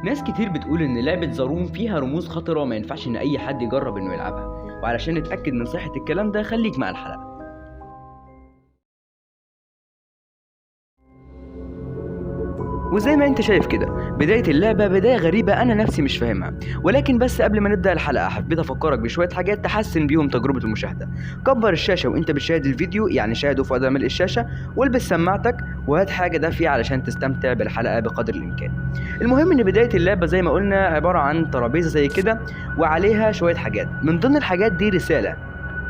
ناس كتير بتقول ان لعبة زاروم فيها رموز خطرة وما ينفعش ان اي حد يجرب انه يلعبها، وعلشان نتأكد من صحة الكلام ده خليك مع الحلقة. وزي ما انت شايف كده بداية اللعبة بداية غريبة انا نفسي مش فاهمها، ولكن بس قبل ما نبدأ الحلقة حبيت افكرك بشوية حاجات تحسن بيهم تجربة المشاهدة. كبر الشاشة وانت بتشاهد الفيديو، يعني شاهده في ملء الشاشة، والبس سماعتك وهات حاجة دافية علشان تستمتع بالحلقة بقدر الامكان. المهم ان بداية اللعبة زي ما قلنا عبارة عن ترابيزة زي كده وعليها شوية حاجات، من ضمن الحاجات دي رسالة،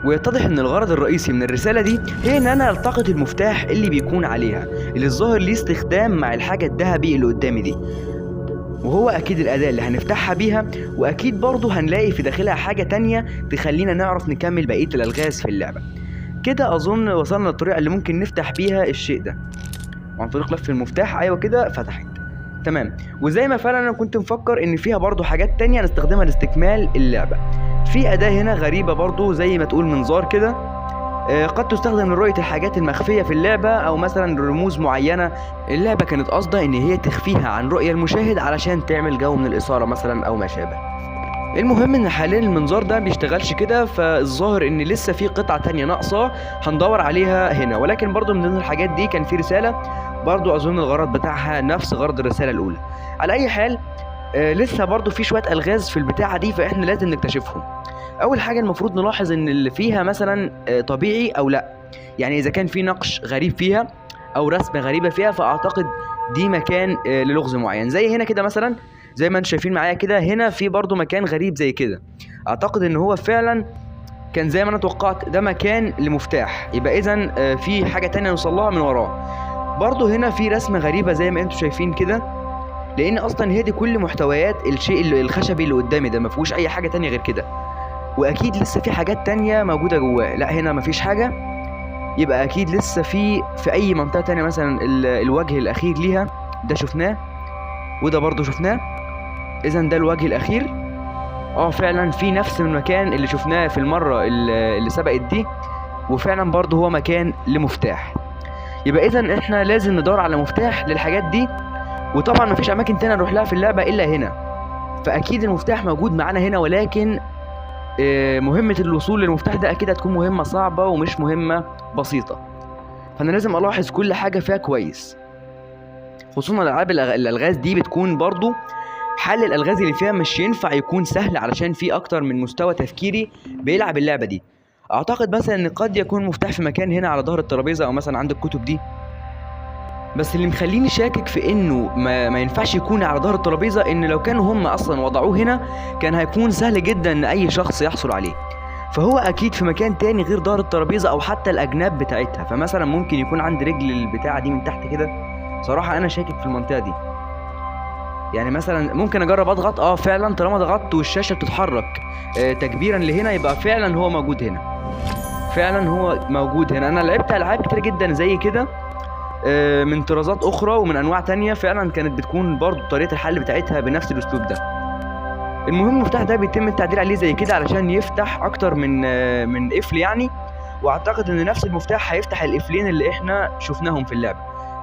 ويتضح ان الغرض الرئيسي من الرسالة دي هي ان انا التقط المفتاح اللي بيكون عليها، اللي الظاهر ليه استخدام مع الحاجة الذهبي اللي قدامي دي، وهو اكيد الاداة اللي هنفتحها بيها، واكيد برضه هنلاقي في داخلها حاجة تانية تخلينا نعرف نكمل بقية الالغاز في اللعبة. كده اظن وصلنا للطريقة اللي ممكن نفتح بيها الشيء ده، وعن طريق لف المفتاح. ايوه كده فتحت تمام. وزي ما فعلا انا كنت مفكر ان فيها برضو حاجات تانية نستخدمها لاستكمال اللعبة. في اداة هنا غريبة برضو زي ما تقول منظار كده، قد تستخدم لرؤية الحاجات المخفية في اللعبة او مثلا رموز معينة اللعبة كانت قصدها ان هي تخفيها عن رؤية المشاهد علشان تعمل جو من الاثارة مثلا او ما شابه. المهم ان حاليا المنظار ده بيشتغلش كده، فالظاهر ان لسه في قطعة تانية ناقصة هندور عليها هنا، ولكن برضو من ضمن الحاجات دي كان في رسالة برضو اظن الغرض بتاعها نفس غرض الرسالة الاولى. على اي حال لسه برضو في شوية الغاز في البتاعة دي فاحنا لازم نكتشفهم. اول حاجة المفروض نلاحظ ان اللي فيها مثلا طبيعي او لا، يعني اذا كان في نقش غريب فيها او رسمة غريبة فيها فاعتقد دي مكان للغز معين. زي هنا كده مثلا، زي ما انتم شايفين معايا كده، هنا في برضو مكان غريب زي كده، اعتقد ان هو فعلا كان زي ما انا توقعت ده مكان لمفتاح، يبقى اذا في حاجة تانية نوصلها من وراه. برضو هنا في رسمة غريبة زي ما انتم شايفين كده، لان اصلا هي دي كل محتويات الشيء الخشبي اللي قدامي ده، مفيهوش اي حاجة تانية غير كده، واكيد لسه في حاجات تانية موجودة جواه. لا هنا مفيش حاجة، يبقى اكيد لسه في اي منطقة تانية مثلا الوجه الاخير ليها ده شفناه، وده برضو شفناه، اذا ده الوجه الاخير. فعلا في نفس المكان اللي شفناه في المرة اللي سبقت دي، وفعلا برضو هو مكان لمفتاح. يبقى اذا احنا لازم ندور على مفتاح للحاجات دي، وطبعا مفيش اماكن تانية نروح لها في اللعبة الا هنا، فاكيد المفتاح موجود معانا هنا، ولكن مهمة الوصول للمفتاح ده اكيد هتكون مهمة صعبة ومش مهمة بسيطة، فانا لازم الاحظ كل حاجة فيها كويس. خصوصا الالعاب الالغاز دي بتكون برضو حل الالغاز اللي فيها مش ينفع يكون سهل، علشان في اكتر من مستوى تفكيري بيلعب اللعبة دي. اعتقد مثلا ان قد يكون مفتاح في مكان هنا على ظهر الترابيزة او مثلا عند الكتب دي، بس اللي مخليني شاكك في انه ما ينفعش يكون على ظهر الترابيزة ان لو كانوا هم اصلا وضعوه هنا كان هيكون سهل جدا ان اي شخص يحصل عليه، فهو اكيد في مكان تاني غير ظهر الترابيزة او حتى الاجناب بتاعتها، فمثلا ممكن يكون عند رجل البتاعة دي من تحت كده. صراحة انا شاكك في المنطقة دي، يعني مثلا ممكن اجرب اضغط فعلا طالما ضغطت والشاشة بتتحرك تكبيرا لهنا يبقى فعلا هو موجود هنا، فعلا هو موجود هنا. انا لعبت العاب كتير جدا زي كده من طرازات اخرى ومن انواع تانية فعلا كانت بتكون برضو طريقة الحل بتاعتها بنفس الاسلوب ده. المهم المفتاح ده بيتم التعديل عليه زي كده علشان يفتح اكتر من قفل يعني، واعتقد ان نفس المفتاح هيفتح القفلين اللي احنا شفناهم في اللعبة.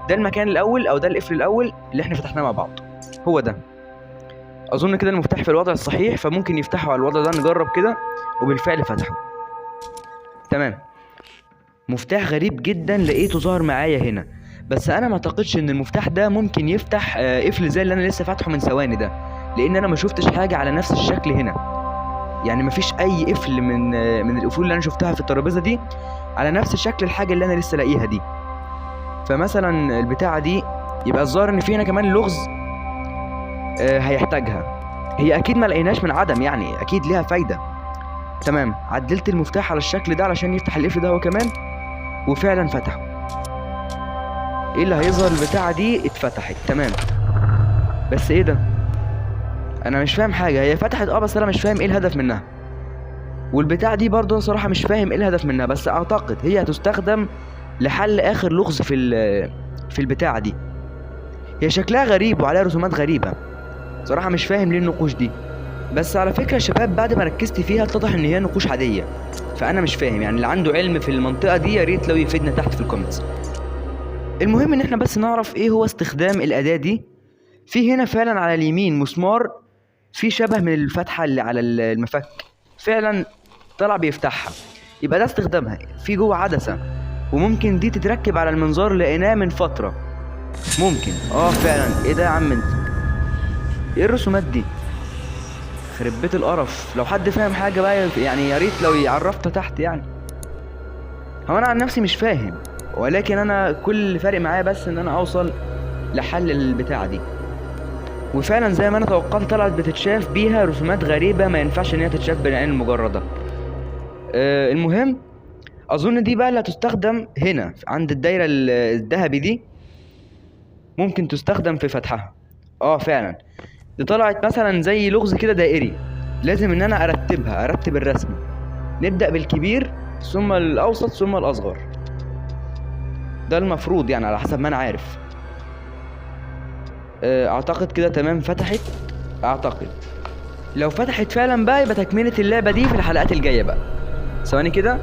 ده المكان الاول او ده القفل الاول اللي احنا فتحناه مع بعض، هو ده اظن كده المفتاح في الوضع الصحيح، فممكن يفتحه على الوضع ده. نجرب كده، وبالفعل فتحه تمام. مفتاح غريب جدا لقيته ظهر معايا هنا، بس انا ما اعتقدش ان المفتاح ده ممكن يفتح قفل زي اللي انا لسه فاتحه من ثواني ده، لان انا ما شفتش حاجه على نفس الشكل هنا، يعني ما فيش اي قفل من القفول اللي انا شفتها في الترابيزه دي على نفس شكل الحاجه اللي انا لسه لاقيها دي. فمثلا البتاعه دي يبقى الظاهر ان في هنا كمان لغز هيحتاجها، هي اكيد ما لقيناش من عدم، يعني اكيد ليها فايده. تمام، عدلت المفتاح على الشكل ده علشان يفتح القفل ده هو كمان، وفعلا فتحه. ايه اللي هيظهر؟ البتاعه دي اتفتحت تمام، بس ايه ده؟ انا مش فاهم حاجه، هي فتحت بس انا مش فاهم ايه الهدف منها، والبتاعه دي برضه انا صراحه مش فاهم ايه الهدف منها، بس اعتقد هي هتستخدم لحل اخر لغز في البتاعه دي. هي شكلها غريب وعليها رسومات غريبه، صراحه مش فاهم ليه النقوش دي، بس على فكره يا شباب بعد ما ركزت فيها اتضح ان هي نقوش عاديه، فانا مش فاهم، يعني اللي عنده علم في المنطقه دي يا ريت لو يفيدنا تحت في الكومنتس. المهم ان احنا بس نعرف ايه هو استخدام الاداه دي في هنا فعلا على اليمين مسمار في شبه من الفتحة اللي على المفك، فعلا طلع بيفتحها، يبقى ده استخدامها. في جوه عدسة، وممكن دي تتركب على المنظار، لقيناه من فترة. ممكن فعلا. ايه ده يا عم انت؟ ايه الرسومات دي؟ خرب بيت القرف. لو حد فاهم حاجة بقى يعني يا ريت لو يعرفها تحت يعني. هو انا عن نفسي مش فاهم، ولكن انا كل اللي فارق معايا بس ان انا اوصل لحل البتاعة دي. وفعلا زي ما انا توقعت طلعت بتتشاف بيها رسومات غريبة ما ينفعش ان هي تتشاف بالعين المجردة. المهم اظن دي بقى اللي هتستخدم هنا عند الدايرة الذهبي دي، ممكن تستخدم في فتحها. فعلا دي طلعت مثلا زي لغز كده دائري، لازم ان انا ارتب الرسم. نبدأ بالكبير ثم الاوسط ثم الاصغر، ده المفروض يعني على حسب ما انا عارف. اعتقد كده تمام. فتحت اعتقد. لو فتحت فعلا بقى يبقى تكملة اللعبة دي في الحلقات الجاية بقى. ثواني كده.